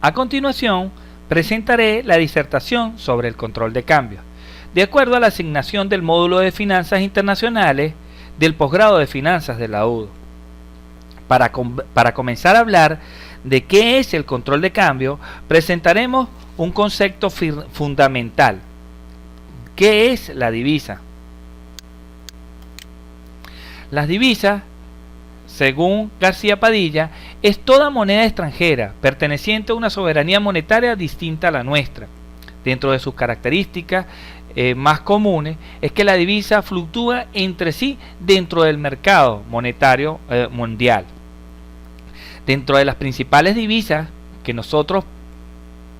A continuación, presentaré la disertación sobre el control de cambio, de acuerdo a la asignación del módulo de Finanzas Internacionales del posgrado de Finanzas de la UDO. Para comenzar a hablar de qué es el control de cambio, presentaremos un concepto fundamental. ¿Qué es la divisa? Las divisas, según García Padilla, es toda moneda extranjera perteneciente a una soberanía monetaria distinta a la nuestra. Dentro de sus características más comunes es que la divisa fluctúa entre sí dentro del mercado monetario mundial. Dentro de las principales divisas que nosotros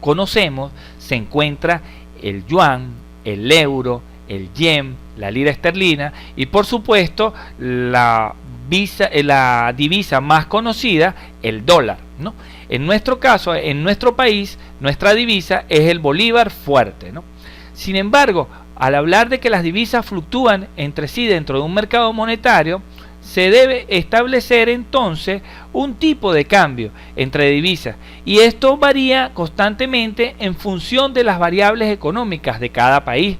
conocemos se encuentra el yuan, el euro, el yen, la lira esterlina y por supuesto la divisa más conocida, el dólar, ¿no? En nuestro caso, en nuestro país, nuestra divisa es el bolívar fuerte, ¿no? Sin embargo, al hablar de que las divisas fluctúan entre sí dentro de un mercado monetario, se debe establecer entonces un tipo de cambio entre divisas y esto varía constantemente en función de las variables económicas de cada país,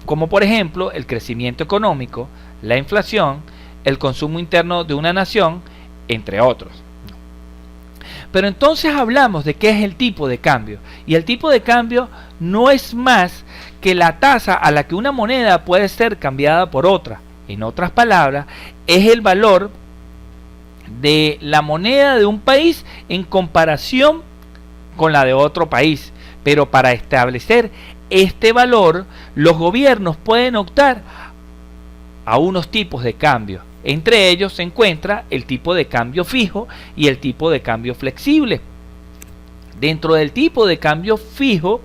como por ejemplo el crecimiento económico, la inflación, el consumo interno de una nación, entre otros. Pero entonces hablamos de qué es el tipo de cambio y el tipo de cambio no es más que la tasa a la que una moneda puede ser cambiada por otra. En otras palabras, es el valor de la moneda de un país en comparación con la de otro país. Pero para establecer este valor, los gobiernos pueden optar a unos tipos de cambio. Entre ellos se encuentra el tipo de cambio fijo y el tipo de cambio flexible. Dentro del tipo de cambio fijo,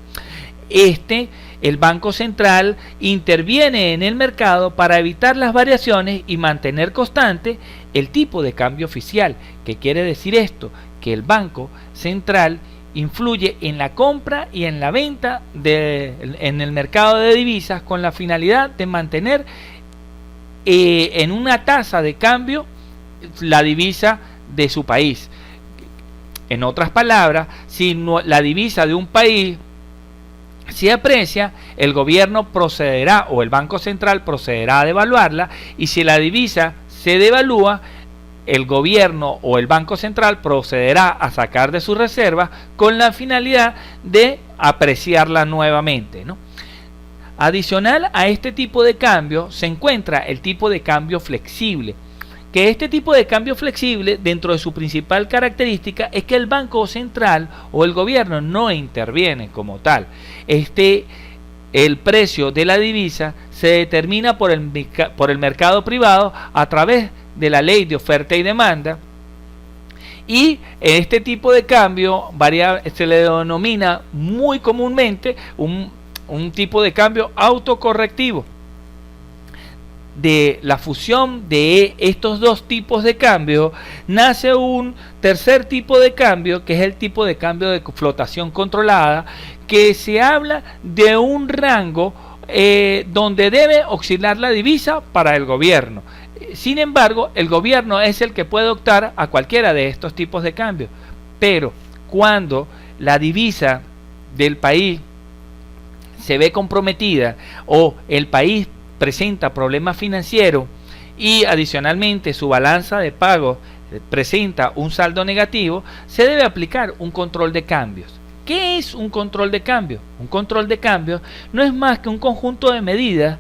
el Banco Central interviene en el mercado para evitar las variaciones y mantener constante el tipo de cambio oficial. ¿Qué quiere decir esto? Que el Banco Central influye en la compra y en la venta en el mercado de divisas con la finalidad de mantener en una tasa de cambio la divisa de su país. En otras palabras, si la divisa de un país se aprecia, el gobierno procederá o el Banco Central procederá a devaluarla y si la divisa se devalúa, el gobierno o el Banco Central procederá a sacar de sus reservas con la finalidad de apreciarla nuevamente, ¿no? Adicional a este tipo de cambio se encuentra el tipo de cambio flexible, que este tipo de cambio flexible, dentro de su principal característica, es que el Banco Central o el gobierno no interviene como tal. El precio de la divisa se determina por el mercado privado a través de la ley de oferta y demanda, y este tipo de cambio se le denomina muy comúnmente un tipo de cambio autocorrectivo. De la fusión de estos dos tipos de cambio nace un tercer tipo de cambio, que es el tipo de cambio de flotación controlada, que se habla de un rango donde debe oscilar la divisa para el gobierno. Sin embargo, el gobierno es el que puede optar a cualquiera de estos tipos de cambio, pero cuando la divisa del país se ve comprometida o el país presenta problemas financieros y adicionalmente su balanza de pago presenta un saldo negativo, se debe aplicar un control de cambios. ¿Qué es un control de cambio? Un control de cambio no es más que un conjunto de medidas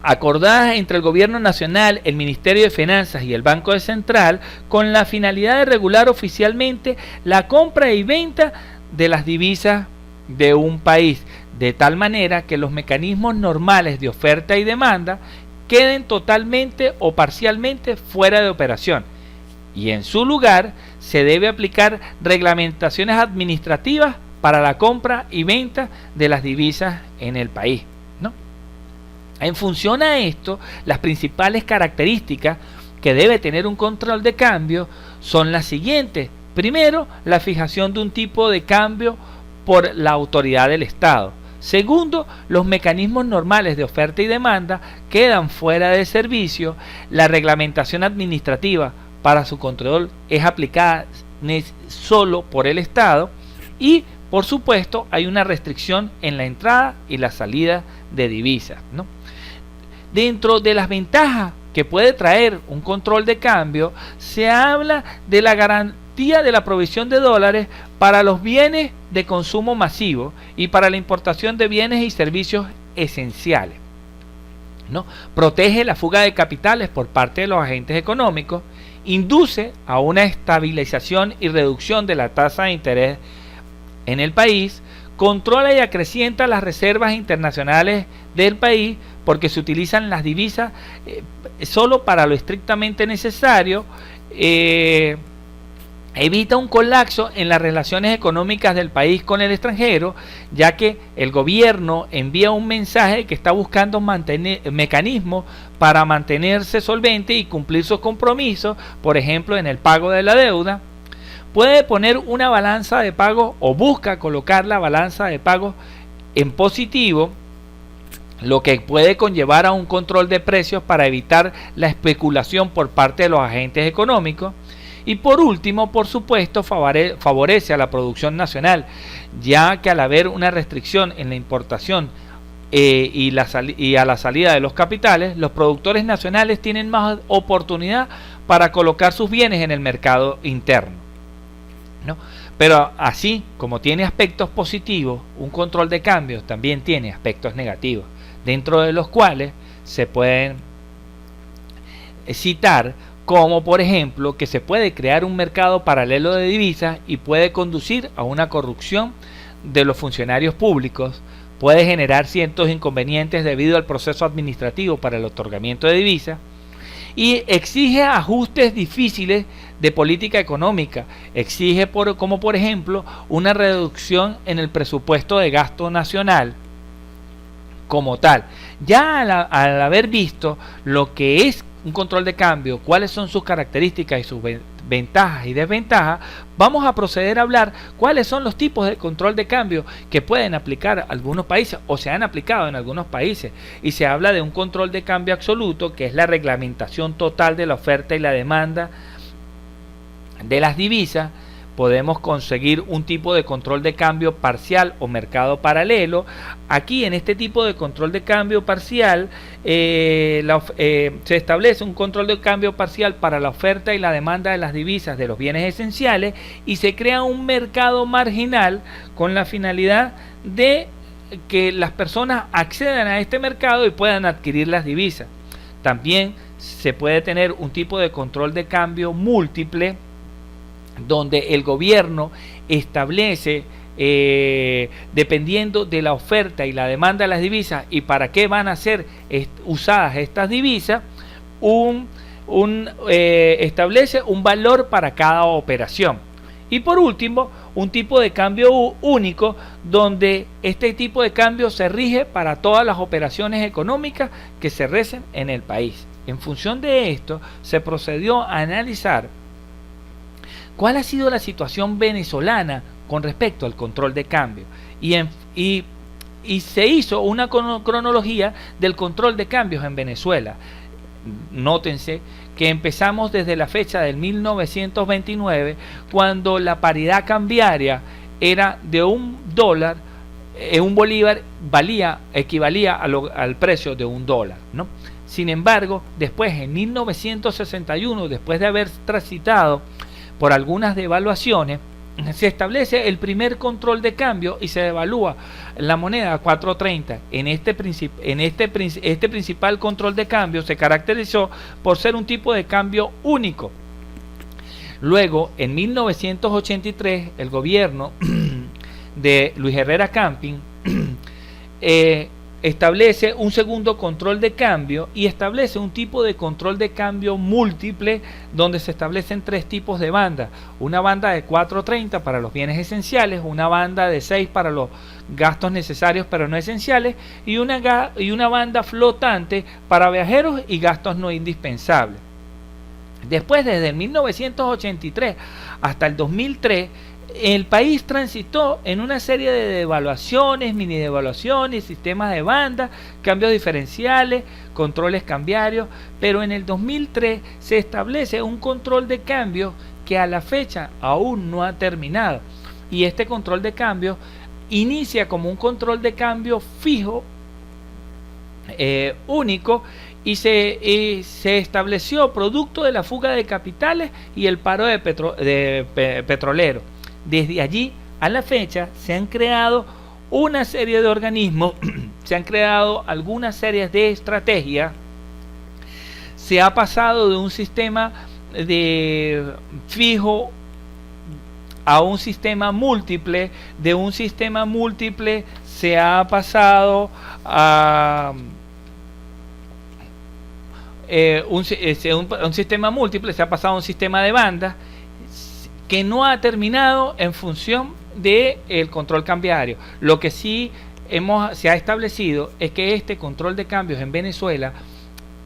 acordadas entre el Gobierno Nacional, el Ministerio de Finanzas y el Banco Central con la finalidad de regular oficialmente la compra y venta de las divisas de un país, de tal manera que los mecanismos normales de oferta y demanda queden totalmente o parcialmente fuera de operación y en su lugar se debe aplicar reglamentaciones administrativas para la compra y venta de las divisas en el país, ¿no? En función a esto, las principales características que debe tener un control de cambio son las siguientes. Primero, la fijación de un tipo de cambio por la autoridad del Estado. Segundo, los mecanismos normales de oferta y demanda quedan fuera de servicio. La reglamentación administrativa para su control es aplicada solo por el Estado, y por supuesto hay una restricción en la entrada y la salida de divisas, ¿no? Dentro de las ventajas que puede traer un control de cambio, se habla de la garantía de la provisión de dólares para los bienes de consumo masivo y para la importación de bienes y servicios esenciales, ¿no? Protege la fuga de capitales por parte de los agentes económicos, induce a una estabilización y reducción de la tasa de interés en el país, controla y acrecienta las reservas internacionales del país porque se utilizan las divisas solo para lo estrictamente necesario, evita un colapso en las relaciones económicas del país con el extranjero, ya que el gobierno envía un mensaje que está buscando mecanismos para mantenerse solvente y cumplir sus compromisos, por ejemplo en el pago de la deuda. Puede poner una balanza de pago o busca colocar la balanza de pago en positivo, lo que puede conllevar a un control de precios para evitar la especulación por parte de los agentes económicos. Y por último, por supuesto, favorece a la producción nacional, ya que al haber una restricción en la importación y a la salida de los capitales, los productores nacionales tienen más oportunidad para colocar sus bienes en el mercado interno, ¿no? Pero así como tiene aspectos positivos, un control de cambios también tiene aspectos negativos, dentro de los cuales se pueden citar como por ejemplo que se puede crear un mercado paralelo de divisas y puede conducir a una corrupción de los funcionarios públicos, puede generar ciertos inconvenientes debido al proceso administrativo para el otorgamiento de divisas, y exige ajustes difíciles de política económica, exige como por ejemplo una reducción en el presupuesto de gasto nacional como tal. Ya al haber visto lo que es un control de cambio, cuáles son sus características y sus ventajas y desventajas, vamos a proceder a hablar cuáles son los tipos de control de cambio que pueden aplicar algunos países o se han aplicado en algunos países. Y se habla de un control de cambio absoluto, que es la reglamentación total de la oferta y la demanda de las divisas. Podemos conseguir un tipo de control de cambio parcial o mercado paralelo. Aquí en este tipo de control de cambio parcial se establece un control de cambio parcial para la oferta y la demanda de las divisas de los bienes esenciales y se crea un mercado marginal con la finalidad de que las personas accedan a este mercado y puedan adquirir las divisas. También se puede tener un tipo de control de cambio múltiple, donde el gobierno establece, dependiendo de la oferta y la demanda de las divisas y para qué van a ser usadas estas divisas, establece un valor para cada operación. Y por último, un tipo de cambio único, donde este tipo de cambio se rige para todas las operaciones económicas que se recen en el país. En función de esto, se procedió a analizar ¿cuál ha sido la situación venezolana con respecto al control de cambio? Y se hizo una cronología del control de cambios en Venezuela. Nótense que empezamos desde la fecha del 1929, cuando la paridad cambiaria era de $1, un bolívar equivalía al precio de $1, ¿no? Sin embargo, después en 1961, después de haber transitado por algunas devaluaciones, se establece el primer control de cambio y se devalúa la moneda a 4.30. Este principal control de cambio se caracterizó por ser un tipo de cambio único. Luego, en 1983, el gobierno de Luis Herrera Camping establece un segundo control de cambio y establece un tipo de control de cambio múltiple, donde se establecen tres tipos de bandas: una banda de 4.30 para los bienes esenciales, una banda de 6 para los gastos necesarios pero no esenciales y una banda flotante para viajeros y gastos no indispensables. Después, desde el 1983 hasta el 2003, el país transitó en una serie de devaluaciones, mini devaluaciones, sistemas de banda, cambios diferenciales, controles cambiarios, pero en el 2003 se establece un control de cambio que a la fecha aún no ha terminado. Y este control de cambio inicia como un control de cambio fijo, único, y se estableció producto de la fuga de capitales y el paro petrolero. Desde allí a la fecha se han creado una serie de organismos, se han creado algunas series de estrategias, se ha pasado de un sistema de fijo a un sistema múltiple, de un sistema múltiple se ha pasado a un sistema múltiple, se ha pasado a un sistema de bandas que no ha terminado en función del control cambiario. Lo que sí se ha establecido es que este control de cambios en Venezuela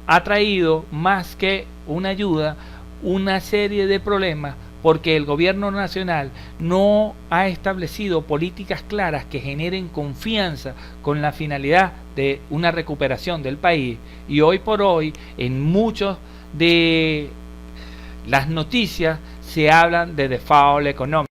ha traído más que una ayuda, una serie de problemas, porque el gobierno nacional no ha establecido políticas claras que generen confianza con la finalidad de una recuperación del país. Y hoy por hoy, en muchos de las noticias se hablan de default económico.